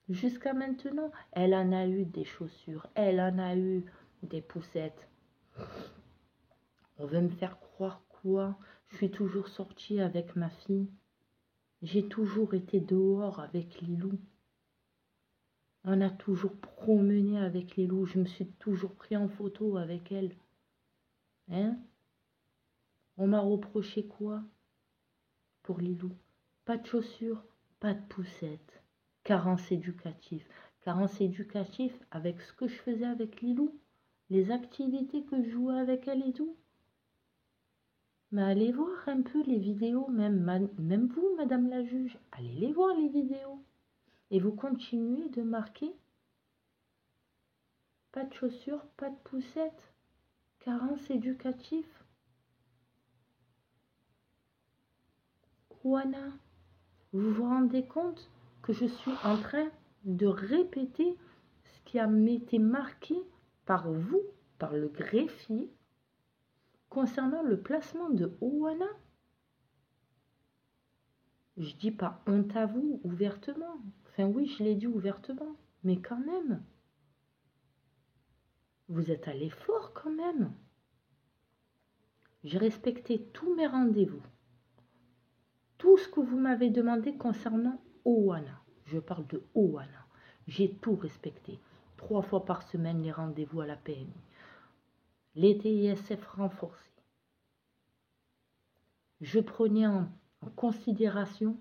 Speaker 1: Jusqu'à maintenant, elle en a eu des chaussures, elle en a eu des poussettes. On veut me faire croire quoi? Je suis toujours sortie avec ma fille. J'ai toujours été dehors avec Lilou. On a toujours promené avec Lilou. Je me suis toujours pris en photo avec elle. Hein? On m'a reproché quoi pour Lilou? Pas de chaussures, pas de poussettes. Carence éducative. Carence éducative avec ce que je faisais avec Lilou. Les activités que je jouais avec elle et tout. Mais allez voir un peu les vidéos, même vous, Madame la juge. Allez les voir les vidéos. Et vous continuez de marquer pas de chaussures, pas de poussettes. Carence éducative. Juana, vous vous rendez compte que je suis en train de répéter ce qui a été marqué par vous, par le greffier, concernant le placement de Juana? Je dis pas honte à vous ouvertement. Enfin oui, je l'ai dit ouvertement, mais quand même. Vous êtes allé fort quand même. J'ai respecté tous mes rendez-vous. Tout ce que vous m'avez demandé concernant Oana. Je parle de Oana. J'ai tout respecté. 3 fois par semaine, les rendez-vous à la PMI. Les TISF renforcés. Je prenais en considération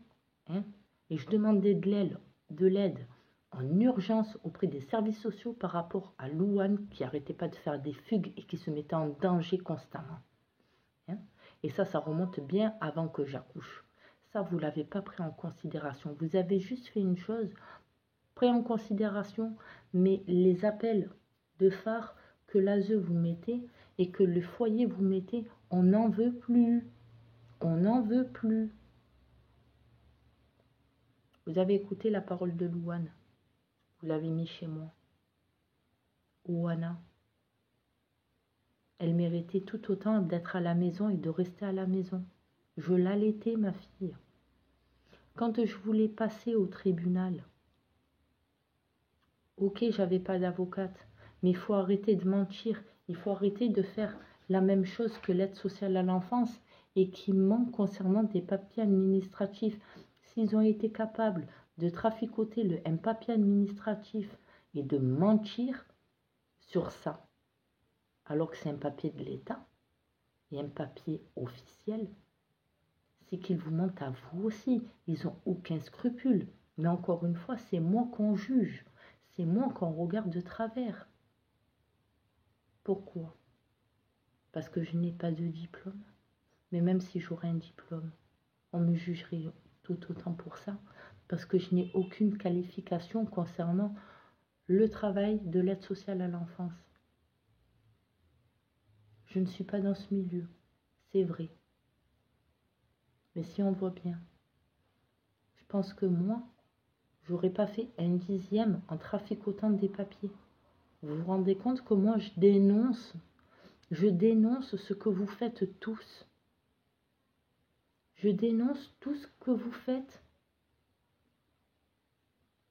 Speaker 1: et je demandais de l'aide en urgence auprès des services sociaux par rapport à Louane qui n'arrêtait pas de faire des fugues et qui se mettait en danger constamment. Et ça remonte bien avant que j'accouche. Ça, vous ne l'avez pas pris en considération. Vous avez juste fait une chose, pris en considération, mais les appels de phare que l'ASE vous mettez et que le foyer vous mettez, on n'en veut plus. On n'en veut plus. Vous avez écouté la parole de Louane. Vous l'avez mis chez moi. Ouana. Elle méritait tout autant d'être à la maison et de rester à la maison. Je l'allaitais, ma fille. Quand je voulais passer au tribunal, ok, j'avais pas d'avocate, mais il faut arrêter de mentir. Il faut arrêter de faire la même chose que l'aide sociale à l'enfance et qui ment concernant des papiers administratifs. S'ils ont été capables de traficoter un papier administratif et de mentir sur ça, alors que c'est un papier de l'État et un papier officiel, c'est qu'ils vous mentent à vous aussi. Ils n'ont aucun scrupule. Mais encore une fois, c'est moi qu'on juge. C'est moi qu'on regarde de travers. Pourquoi? Parce que je n'ai pas de diplôme. Mais même si j'aurais un diplôme, on me jugerait tout autant pour ça. Parce que je n'ai aucune qualification concernant le travail de l'aide sociale à l'enfance. Je ne suis pas dans ce milieu. C'est vrai. Mais si on voit bien, je pense que moi, j'aurais pas fait un dixième en traficotant des papiers. Vous vous rendez compte que moi, je dénonce ce que vous faites tous. Je dénonce tout ce que vous faites.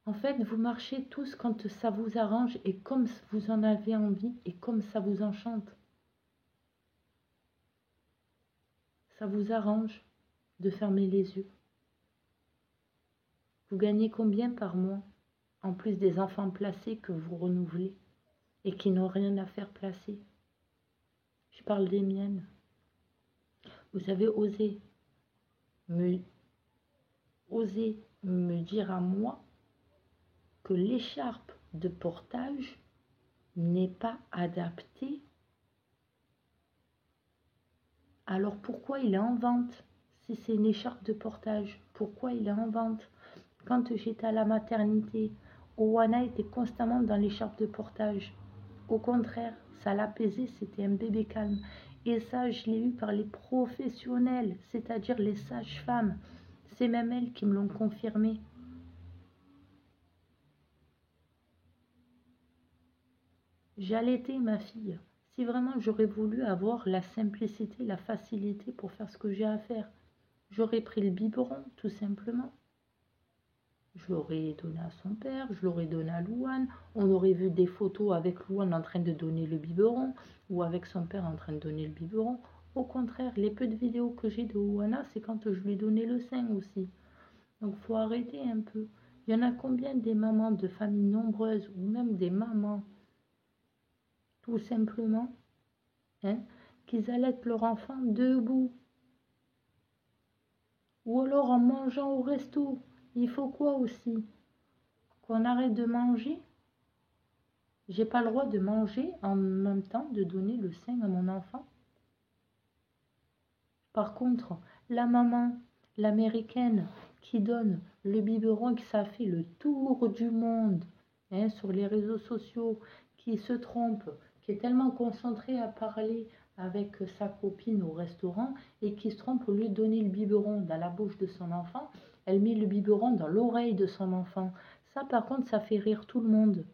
Speaker 1: En fait, vous marchez tous quand ça vous arrange et comme vous en avez envie et comme ça vous enchante. Ça vous arrange de fermer les yeux. Vous gagnez combien par mois, en plus des enfants placés que vous renouvelez et qui n'ont rien à faire placer? Je parle des miennes. Vous avez osé me dire à moi que l'écharpe de portage n'est pas adaptée, alors pourquoi il est en vente? Si c'est une écharpe de portage, pourquoi il est en vente? Quand j'étais à la maternité, Owana était constamment dans l'écharpe de portage. Au contraire, ça l'apaisait, c'était un bébé calme. Et ça, je l'ai eu par les professionnels, c'est-à-dire les sages-femmes. C'est même elles qui me l'ont confirmé. J'allaitais ma fille. Si vraiment j'aurais voulu avoir la simplicité, la facilité pour faire ce que j'ai à faire, j'aurais pris le biberon, tout simplement. Je l'aurais donné à son père, je l'aurais donné à Louane. On aurait vu des photos avec Louane en train de donner le biberon ou avec son père en train de donner le biberon. Au contraire, les peu de vidéos que j'ai de Louana, c'est quand je lui donnais le sein aussi. Donc, faut arrêter un peu. Il y en a combien des mamans de familles nombreuses ou même des mamans, tout simplement, hein, qu'ils allaitent leur enfant debout ou alors en mangeant au resto. Il faut quoi aussi? Qu'on arrête de manger? J'ai pas le droit de manger en même temps de donner le sein à mon enfant. Par contre, la maman, l'américaine, qui donne le biberon, qui ça fait le tour du monde, hein, sur les réseaux sociaux, qui se trompe, qui est tellement concentrée à parler avec sa copine au restaurant et qui se trompe, au lieu de donner le biberon dans la bouche de son enfant, elle met le biberon dans l'oreille de son enfant. Ça, par contre, ça fait rire tout le monde.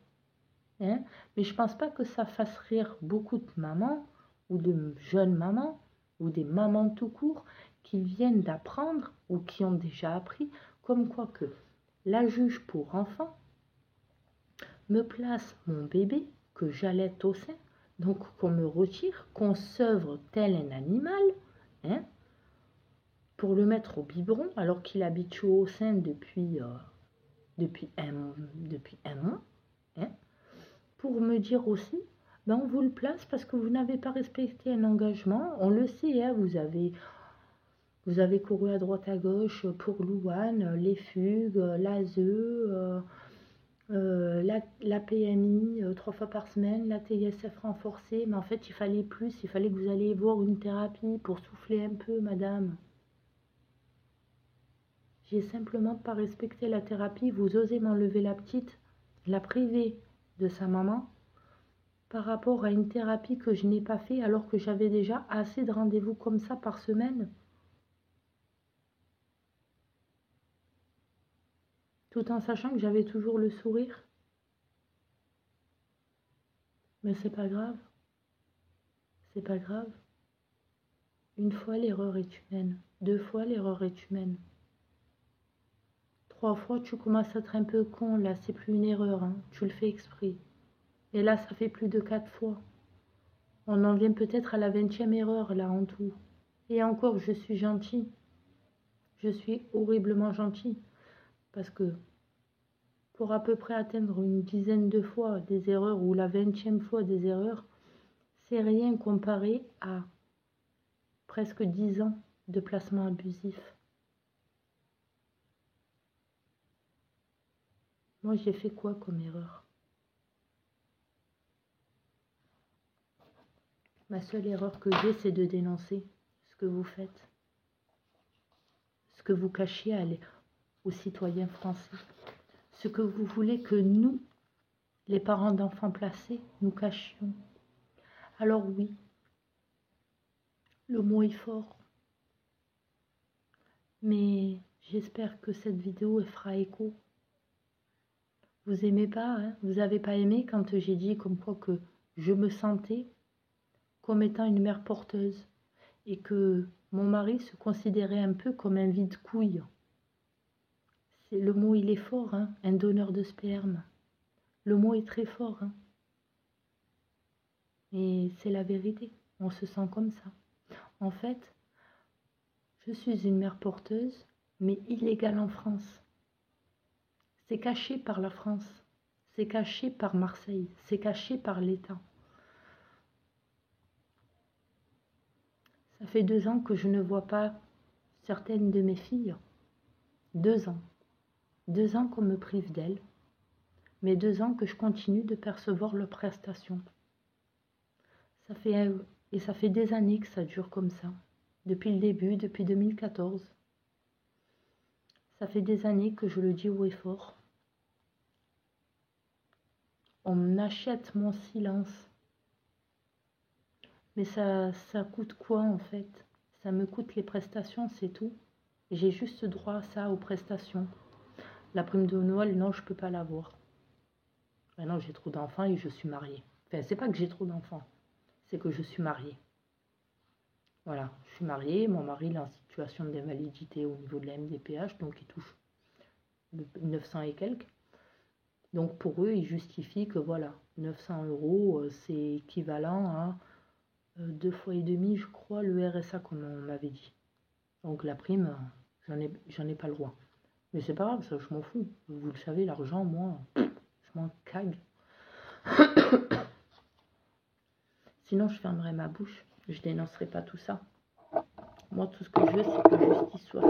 Speaker 1: Hein? Mais je pense pas que ça fasse rire beaucoup de mamans ou de jeunes mamans ou des mamans tout court qui viennent d'apprendre ou qui ont déjà appris comme quoi que la juge pour enfants me place mon bébé que j'allaite au sein, donc qu'on me retire, qu'on s'œuvre tel un animal, hein, pour le mettre au biberon alors qu'il habite au sein depuis un mois, hein, pour me dire aussi, ben on vous le place parce que vous n'avez pas respecté un engagement. On le sait, hein, vous avez couru à droite à gauche pour Louane, les fugues, l'ASE, la PMI 3 fois par semaine, la TISF renforcée. Mais en fait, il fallait plus, il fallait que vous alliez voir une thérapie pour souffler un peu, madame. J'ai simplement pas respecté la thérapie. Vous osez m'enlever la petite, la priver de sa maman par rapport à une thérapie que je n'ai pas fait alors que j'avais déjà assez de rendez-vous comme ça par semaine. Tout en sachant que j'avais toujours le sourire. Mais c'est pas grave. C'est pas grave. Une fois, l'erreur est humaine. 2 fois, l'erreur est humaine. 3 fois, tu commences à être un peu con. Là, c'est plus une erreur. Hein. Tu le fais exprès. Et là, ça fait plus de 4 fois. On en vient peut-être à la 20e erreur, là, en tout. Et encore, je suis gentille. Je suis horriblement gentille. Parce que pour à peu près atteindre une dizaine de fois des erreurs ou la 20e fois des erreurs, c'est rien comparé à presque 10 ans de placement abusif. Moi, j'ai fait quoi comme erreur? Ma seule erreur que j'ai, c'est de dénoncer ce que vous faites, ce que vous cachez aux citoyens français, ce que vous voulez que nous, les parents d'enfants placés, nous cachions. Alors oui, le mot est fort, mais j'espère que cette vidéo fera écho. Vous aimez pas, hein? Vous n'avez pas aimé quand j'ai dit comme quoi que je me sentais comme étant une mère porteuse et que mon mari se considérait un peu comme un vide-couille. Le mot, il est fort, hein? Un donneur de sperme. Le mot est très fort, hein? Et c'est la vérité. On se sent comme ça. En fait, je suis une mère porteuse, mais illégale en France. C'est caché par la France. C'est caché par Marseille. C'est caché par l'État. Ça fait 2 ans que je ne vois pas certaines de mes filles. 2 ans. 2 ans qu'on me prive d'elles. Mais 2 ans que je continue de percevoir leurs prestations. Et ça fait des années que ça dure comme ça. Depuis le début, depuis 2014. Ça fait des années que je le dis haut et fort. On achète mon silence. Mais ça coûte quoi en fait? Ça me coûte les prestations, c'est tout. J'ai juste droit à ça, aux prestations. La prime de Noël, non, je peux pas l'avoir. Non, j'ai trop d'enfants et je suis mariée. Enfin, c'est pas que j'ai trop d'enfants, c'est que je suis mariée. Voilà, je suis mariée, mon mari il est en situation d'invalidité au niveau de la MDPH, donc il touche 900 et quelques. Donc pour eux, ils justifient que voilà, 900 €, c'est équivalent à 2 fois et demi, je crois, le RSA, comme on m'avait dit. Donc la prime, j'en ai pas le droit. Mais c'est pas grave, ça, je m'en fous. Vous le savez, l'argent, moi, je m'en cague. Sinon, je fermerai ma bouche. Je dénoncerai pas tout ça. Moi, tout ce que je veux, c'est que justice soit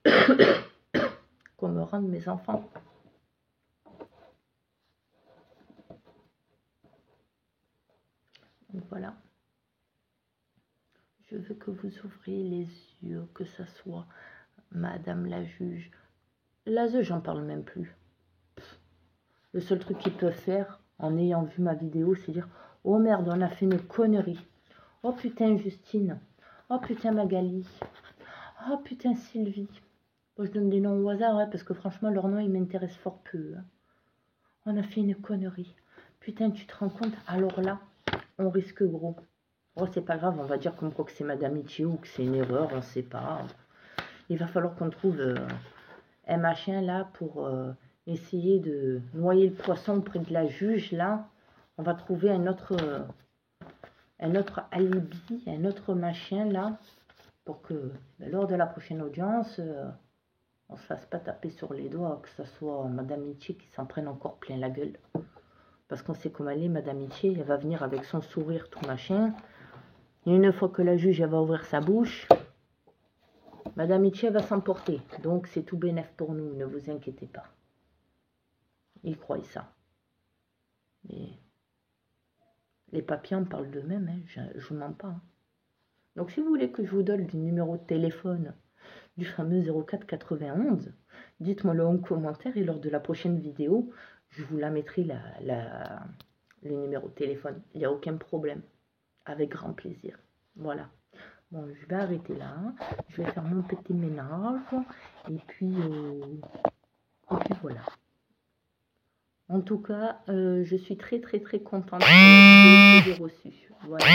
Speaker 1: faite. Qu'on me rende mes enfants. Donc voilà. Je veux que vous ouvriez les yeux, que ça soit Madame la juge. L'ASE, j'en parle même plus. Le seul truc qu'ils peuvent faire, en ayant vu ma vidéo, c'est dire « Oh merde, on a fait une connerie. Oh putain, Justine. Oh putain, Magali. Oh putain, Sylvie. » Bon, je donne des noms au hasard, hein, parce que franchement, leur nom, ils m'intéressent fort peu. Hein. On a fait une connerie. Putain, tu te rends compte? Alors là, on risque gros. Oh, c'est pas grave, on va dire comme quoi que c'est Madame Itchy ou que c'est une erreur, on sait pas. Il va falloir qu'on trouve un machin là pour essayer de noyer le poisson auprès de la juge. Là, on va trouver un autre alibi, un autre machin là, pour que lors de la prochaine audience, on se fasse pas taper sur les doigts, que ce soit Madame Itchy qui s'en prenne encore plein la gueule. Parce qu'on sait comment elle est, Madame Itchy, elle va venir avec son sourire tout machin. Et une fois que la juge elle va ouvrir sa bouche, Madame Itchy va s'emporter. Donc c'est tout bénef pour nous, ne vous inquiétez pas. Ils croient ça. Mais les papiers en parlent d'eux-mêmes, hein, je ne mens pas. Hein. Donc si vous voulez que je vous donne le numéro de téléphone du fameux 04 91, dites-moi-le en commentaire et lors de la prochaine vidéo, je vous la mettrai le numéro de téléphone. Il n'y a aucun problème. Avec grand plaisir. Voilà. Bon, je vais arrêter là. Je vais faire mon petit ménage. Et puis voilà. En tout cas, je suis très très très contente de la vidéo que j'ai reçue. Voilà.